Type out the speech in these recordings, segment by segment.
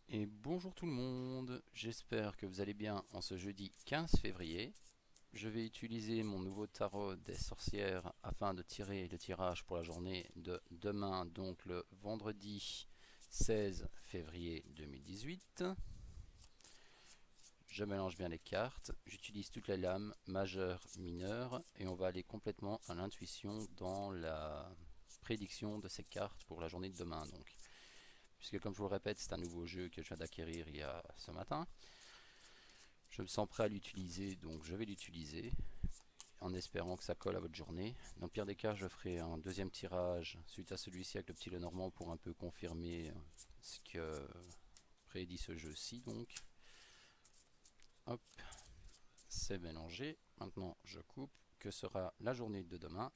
Et bonjour tout le monde, j'espère que vous allez bien en ce jeudi 15 février. Je vais utiliser mon nouveau tarot des sorcières afin de tirer le tirage pour la journée de demain, donc le vendredi 16 février 2018. Je mélange bien les cartes, j'utilise toutes les lames majeures, mineures et on va aller complètement à l'intuition dans la prédiction de ces cartes pour la journée de demain donc. Puisque comme je vous le répète, c'est un nouveau jeu que je viens d'acquérir il y a ce matin. Je me sens prêt à l'utiliser, donc je vais l'utiliser en espérant que ça colle à votre journée. Dans le pire des cas, je ferai un deuxième tirage suite à celui-ci avec le petit Lenormand pour un peu confirmer ce que prédit ce jeu-ci. Donc, hop, c'est mélangé. Maintenant, je coupe. Que sera la journée de demain?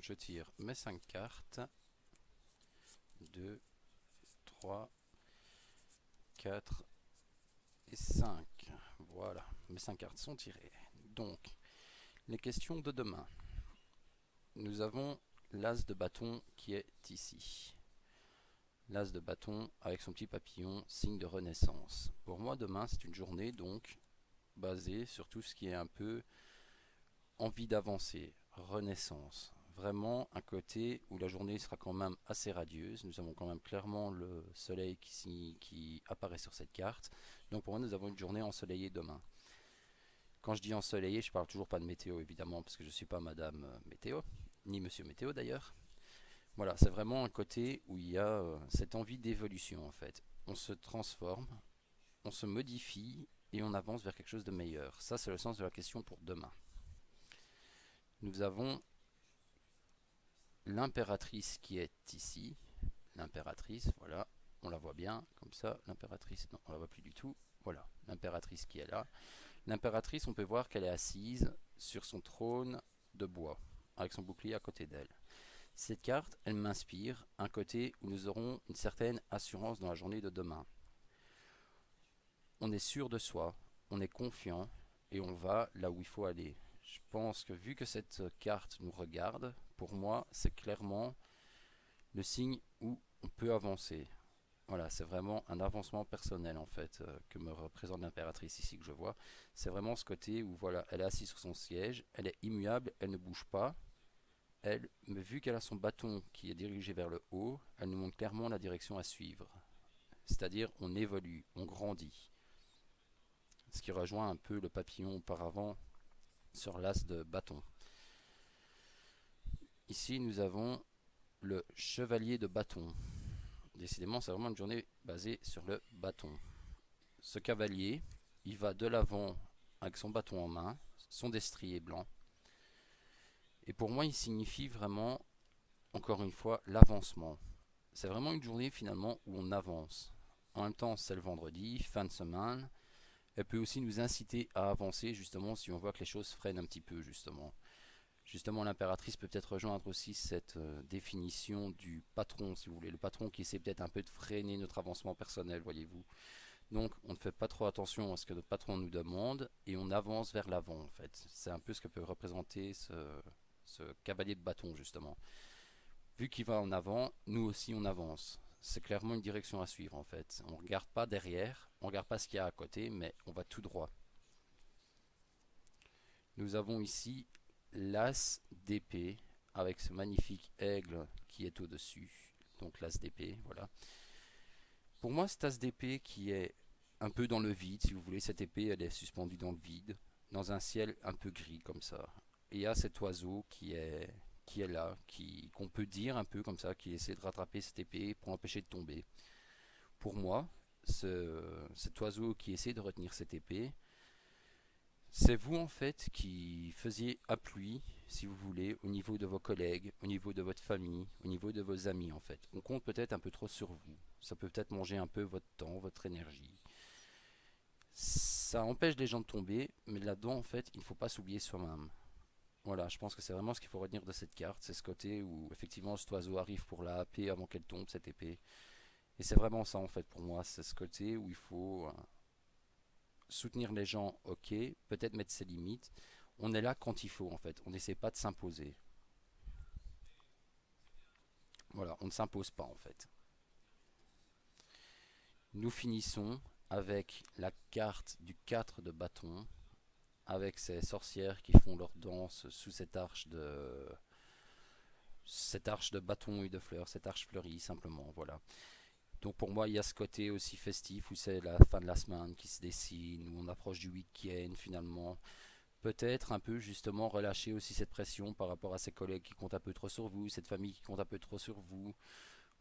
Je tire mes 5 cartes. 2, 3, 4 et 5. Voilà, mes 5 cartes sont tirées. Donc, les questions de demain. Nous avons l'as de bâton qui est ici. L'as de bâton avec son petit papillon, signe de renaissance. Pour moi, demain, c'est une journée donc basée sur tout ce qui est un peu envie d'avancer, renaissance. Vraiment un côté où la journée sera quand même assez radieuse. Nous avons quand même clairement le soleil qui apparaît sur cette carte. Donc pour moi, nous avons une journée ensoleillée demain. Quand je dis ensoleillé, je parle toujours pas de météo évidemment, parce que je ne suis pas madame météo, ni monsieur météo d'ailleurs. Voilà, c'est vraiment un côté où il y a cette envie d'évolution en fait. On se transforme, on se modifie et on avance vers quelque chose de meilleur. Ça, c'est le sens de la question pour demain. Nous avons l'impératrice qui est ici. L'impératrice, voilà, on la voit bien comme ça. L'impératrice, non, on la voit plus du tout. Voilà, l'impératrice qui est là. L'impératrice, on peut voir qu'elle est assise sur son trône de bois, avec son bouclier à côté d'elle. Cette carte, elle m'inspire un côté où nous aurons une certaine assurance dans la journée de demain. On est sûr de soi, on est confiant et on va là où il faut aller. Je pense que vu que cette carte nous regarde, pour moi, c'est clairement le signe où on peut avancer. Voilà, c'est vraiment un avancement personnel en fait que me représente l'impératrice ici que je vois. C'est vraiment ce côté où voilà, elle est assise sur son siège, elle est immuable, elle ne bouge pas. Elle, mais vu qu'elle a son bâton qui est dirigé vers le haut, elle nous montre clairement la direction à suivre. C'est-à-dire on évolue, on grandit. Ce qui rejoint un peu le papillon auparavant sur l'as de bâton. Ici nous avons le chevalier de bâton. Décidément c'est vraiment une journée basée sur le bâton. Ce cavalier, il va de l'avant avec son bâton en main, son destrier blanc. Et pour moi il signifie vraiment, encore une fois, l'avancement. C'est vraiment une journée finalement où on avance. En même temps, c'est le vendredi, fin de semaine. Elle peut aussi nous inciter à avancer justement si on voit que les choses freinent un petit peu justement. Justement, l'impératrice peut peut-être rejoindre aussi cette définition du patron, si vous voulez. Le patron qui essaie peut-être un peu de freiner notre avancement personnel, voyez-vous. Donc, on ne fait pas trop attention à ce que notre patron nous demande et on avance vers l'avant en fait. C'est un peu ce que peut représenter ce cavalier de bâton justement. Vu qu'il va en avant, nous aussi on avance. C'est clairement une direction à suivre en fait. On ne regarde pas derrière, on ne regarde pas ce qu'il y a à côté, mais on va tout droit. Nous avons ici l'as d'épée avec ce magnifique aigle qui est au-dessus. Donc l'as d'épée, voilà. Pour moi, cet as d'épée qui est un peu dans le vide, si vous voulez, cette épée elle est suspendue dans le vide, dans un ciel un peu gris comme ça. Et il y a cet oiseau qui est là, qu'on peut dire un peu comme ça, qui essaie de rattraper cette épée pour l'empêcher de tomber. Pour moi, cet oiseau qui essaie de retenir cette épée, c'est vous en fait qui faisiez appui, si vous voulez, au niveau de vos collègues, au niveau de votre famille, au niveau de vos amis en fait. On compte peut-être un peu trop sur vous. Ça peut peut-être manger un peu votre temps, votre énergie. Ça empêche les gens de tomber, mais là-dedans en fait, il ne faut pas s'oublier soi-même. Voilà, je pense que c'est vraiment ce qu'il faut retenir de cette carte, c'est ce côté où effectivement cet oiseau arrive pour la happer avant qu'elle tombe, cette épée. Et c'est vraiment ça en fait pour moi, c'est ce côté où il faut soutenir les gens, ok, peut-être mettre ses limites. On est là quand il faut en fait, on n'essaie pas de s'imposer. voilà, on ne s'impose pas en fait. Nous finissons avec la carte du 4 de bâton, avec ces sorcières qui font leur danse sous cette arche de bâton et de fleurs, cette arche fleurie simplement, voilà. Donc pour moi, il y a ce côté aussi festif où c'est la fin de la semaine qui se dessine, où on approche du week-end finalement. Peut-être un peu justement relâcher aussi cette pression par rapport à ces collègues qui comptent un peu trop sur vous, cette famille qui compte un peu trop sur vous.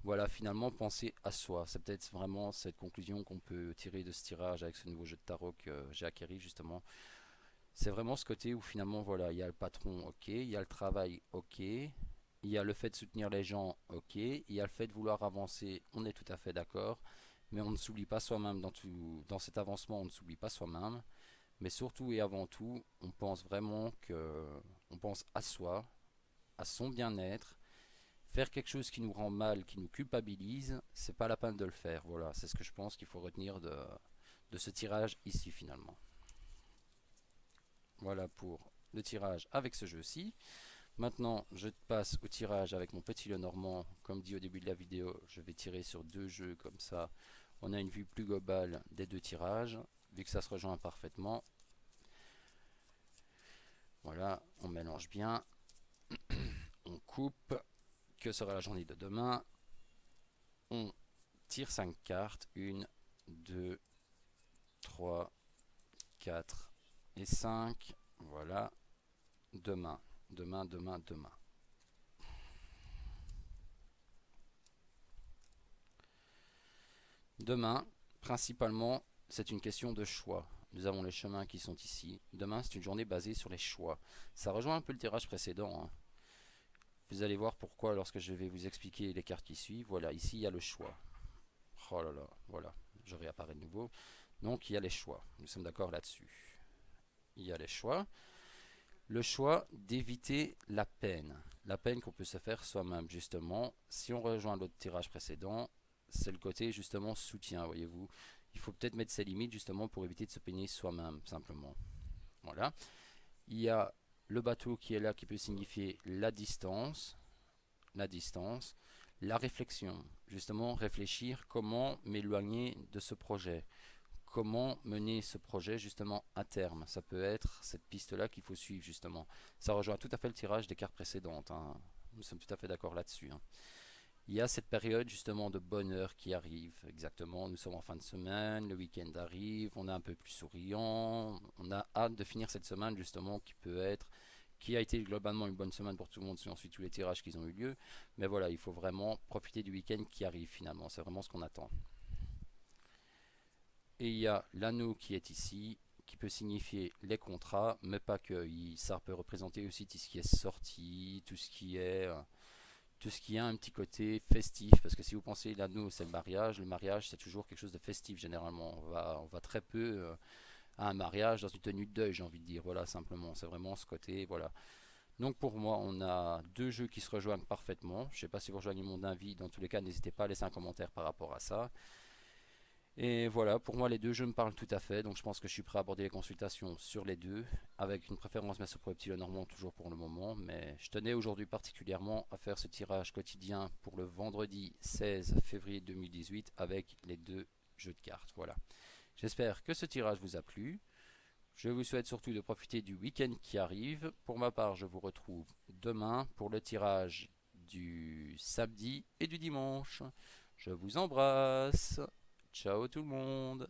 Voilà, finalement penser à soi. C'est peut-être vraiment cette conclusion qu'on peut tirer de ce tirage avec ce nouveau jeu de tarot que j'ai acquéri justement. C'est vraiment ce côté où finalement voilà, il y a le patron, ok, il y a le travail, ok, il y a le fait de soutenir les gens, ok, il y a le fait de vouloir avancer, on est tout à fait d'accord, mais on ne s'oublie pas soi-même dans cet avancement, on ne s'oublie pas soi-même, mais surtout et avant tout, on pense vraiment on pense à soi, à son bien-être. Faire quelque chose qui nous rend mal, qui nous culpabilise, c'est pas la peine de le faire. Voilà, c'est ce que je pense qu'il faut retenir de ce tirage ici finalement. Voilà pour le tirage avec ce jeu-ci. Maintenant, je passe au tirage avec mon petit Lenormand. Comme dit au début de la vidéo, je vais tirer sur 2 jeux comme ça. On a une vue plus globale des 2 tirages, vu que ça se rejoint parfaitement. Voilà, on mélange bien. On coupe. Que sera la journée de demain? On tire 5 cartes. 1, 2, 3, 4 et 5. Voilà. Demain, demain, demain, demain. Demain, principalement, c'est une question de choix. Nous avons les chemins qui sont ici. Demain, c'est une journée basée sur les choix. Ça rejoint un peu le tirage précédent, hein. Vous allez voir pourquoi lorsque je vais vous expliquer les cartes qui suivent. Voilà, ici, il y a le choix. Oh là là, voilà, je réapparais de nouveau. Donc, il y a les choix. Nous sommes d'accord là-dessus. Il y a les choix. Le choix d'éviter la peine. La peine qu'on peut se faire soi-même, justement. Si on rejoint l'autre tirage précédent, c'est le côté, justement, soutien, voyez-vous. Il faut peut-être mettre ses limites, justement, pour éviter de se peiner soi-même, simplement. Voilà. Il y a le bateau qui est là, qui peut signifier la distance, la réflexion. Justement, réfléchir comment m'éloigner de ce projet. Comment mener ce projet justement à terme. Ça peut être cette piste-là qu'il faut suivre justement. Ça rejoint tout à fait le tirage des cartes précédentes, hein. Nous sommes tout à fait d'accord là-dessus, hein. Il y a cette période justement de bonheur qui arrive, exactement. Nous sommes en fin de semaine, le week-end arrive, on est un peu plus souriant, on a hâte de finir cette semaine justement qui a été globalement une bonne semaine pour tout le monde si on suit tous les tirages qui ont eu lieu. Mais voilà, il faut vraiment profiter du week-end qui arrive finalement, c'est vraiment ce qu'on attend. Et il y a l'anneau qui est ici, qui peut signifier les contrats, mais pas que. Ça peut représenter aussi tout ce qui est sorti, tout ce qui a un petit côté festif. Parce que si vous pensez l'anneau c'est le mariage c'est toujours quelque chose de festif généralement. On va très peu à un mariage dans une tenue de deuil, j'ai envie de dire. Voilà, simplement, c'est vraiment ce côté. Voilà. Donc pour moi, on a 2 jeux qui se rejoignent parfaitement. Je ne sais pas si vous rejoignez mon avis. Dans tous les cas, n'hésitez pas à laisser un commentaire par rapport à ça. Et voilà, pour moi les 2 jeux me parlent tout à fait, donc je pense que je suis prêt à aborder les consultations sur les 2, avec une préférence bien sûr pour le petit Lenormand toujours pour le moment, mais je tenais aujourd'hui particulièrement à faire ce tirage quotidien pour le vendredi 16 février 2018 avec les 2 jeux de cartes. Voilà. J'espère que ce tirage vous a plu. Je vous souhaite surtout de profiter du week-end qui arrive. Pour ma part, je vous retrouve demain pour le tirage du samedi et du dimanche. Je vous embrasse. Ciao tout le monde.